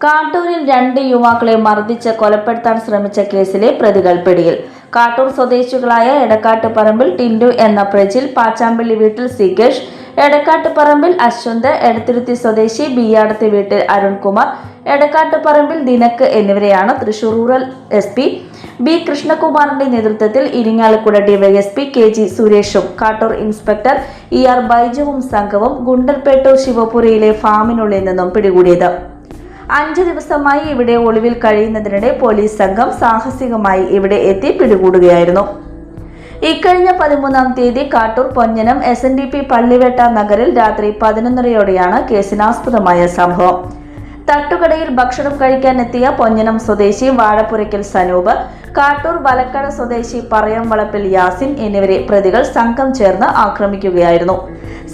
കാട്ടൂരിൽ 2 യുവാക്കളെ മർദ്ദിച്ച് കൊലപ്പെടുത്താൻ ശ്രമിച്ച കേസിലെ പ്രതികൾ പിടിയിൽ. കാട്ടൂർ സ്വദേശികളായ എടക്കാട്ടുപറമ്പിൽ ടിൻഡു എന്ന പ്രജിൽ, പാച്ചാമ്പള്ളി വീട്ടിൽ സിഗേഷ്, എടക്കാട്ടുപറമ്പിൽ അശ്വന്ത്, എടത്തിരുത്തി സ്വദേശി ബിയാടത്ത് വീട്ടിൽ അരുൺകുമാർ, എടക്കാട്ടുപറമ്പിൽ ദിനക്ക് എന്നിവരെയാണ് തൃശൂർ റൂറൽ SP ബി കൃഷ്ണകുമാറിന്റെ നേതൃത്വത്തിൽ ഇരിങ്ങാലക്കുട ഡിവൈഎസ്പി KG സുരേഷും കാട്ടൂർ ഇൻസ്പെക്ടർ ER ബൈജുവും സംഘവും ഗുണ്ടൽപേട്ടൂർ ശിവപുരയിലെ ഫാമിനുള്ളിൽ നിന്നും പിടികൂടിയത്. 5 ദിവസമായി ഇവിടെ ഒളിവിൽ കഴിയുന്നതിനിടെ പോലീസ് സംഘം സാഹസികമായി ഇവിടെ എത്തി പിടികൂടുകയായിരുന്നു. ഇക്കഴിഞ്ഞ 13-ാം തീയതി കാട്ടൂർ പൊഞ്ഞനം SNDP പള്ളിവേട്ട നഗറിൽ രാത്രി 11:30-യോടെയാണ് കേസിനാസ്പദമായ സംഭവം. തട്ടുകടയിൽ ഭക്ഷണം കഴിക്കാനെത്തിയ പൊഞ്ഞനം സ്വദേശി വാഴപ്പുരയ്ക്കൽ സനൂപ്, കാട്ടൂർ വലക്കട സ്വദേശി പറയം വളപ്പിൽ യാസിൻ എന്നിവരെ പ്രതികൾ സംഘം ചേർന്ന് ആക്രമിക്കുകയായിരുന്നു.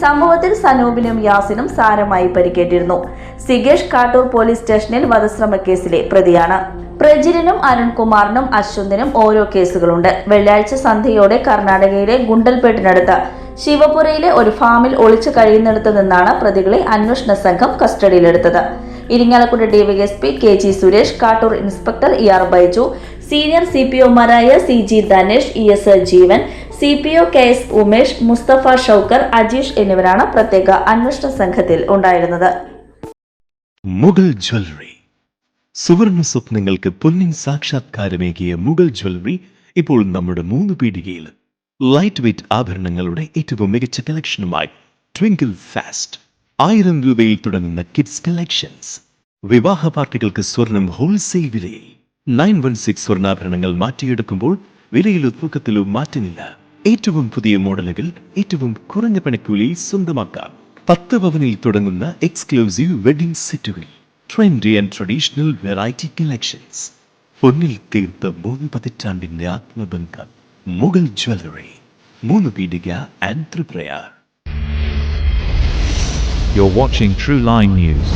സംഭവത്തിൽ സനൂപിനും യാസിനും സാരമായി പരിക്കേറ്റിരുന്നു. സിഗേഷ് കാട്ടൂർ പോലീസ് സ്റ്റേഷനിൽ വധശ്രമ കേസിലെ പ്രതിയാണ്. പ്രജിലിനും അരുൺകുമാറിനും അശ്വന്തിനും ഓരോ കേസുകളുണ്ട്. വെള്ളിയാഴ്ച സന്ധ്യയോടെ കർണാടകയിലെ ഗുണ്ടൽപേട്ടിനടുത്ത് ശിവപുരയിലെ ഒരു ഫാമിൽ ഒളിച്ചു കഴിയുന്നിടത്ത് നിന്നാണ് പ്രതികളെ അന്വേഷണ സംഘം കസ്റ്റഡിയിലെടുത്തത്. Irinjalakuda DYSP KG Suresh, Kattoor inspector ER Baiju, senior CPOമാരായ CG Dhanesh, ES Jeevan, CPO KS Umesh, Mustafa Shoukar, Ajeesh എന്നിവരാണ് പ്രത്യേക അന്വേഷണ സംഘത്തിൽ ഉണ്ടായിരുന്നത്. മുഗൾ ജ്വല്ലറി, സുവർണ സ്വപ്നങ്ങൾക്ക് പൊന്നിൻ സാക്ഷാത്കാരമേകിയ മുഗൾ ജ്വല്ലറി ഇപ്പോൾ നമ്മുടെ 3 പീടികയിൽ. ലൈറ്റ് വെയ്റ്റ് ആഭരണങ്ങളുടെ ഏറ്റവും മികച്ച കളക്ഷനുമായി ട്വിങ്കിൾ ഫാസ്റ്റ്. 1000 രൂപയിൽ തുടങ്ങുന്ന കിഡ്സ് കളക്ഷൻസ്. വിവാഹ പാർട്ടികൾക്ക് സ്വർണം ഹോൾസെയിൽ വിലയിൽ. 916 സ്വർണ്ണാഭരണങ്ങൾ മാറ്റിയെടുക്കുമ്പോൾ വിലയിലോ തൂക്കത്തിലോ മാറ്റമില്ല. ഏറ്റവും പുതിയ മോഡലുകൾ ഏറ്റവും കുറഞ്ഞ പണിക്കൂലിയിൽ സ്വന്തമാക്കാം. 10 പവനിൽ തുടങ്ങുന്ന എക്സ്ക്ലൂസീവ് വെഡിംഗ് സെറ്റുകൾ. Trendy and traditional variety collections. പൊന്നിൽ തീർത്ത 3 പതിറ്റാണ്ടിന്റെ ആത്മബന്ധം. Mughal jewellery, 3 Peedika and Triprayar. You're watching True Line News.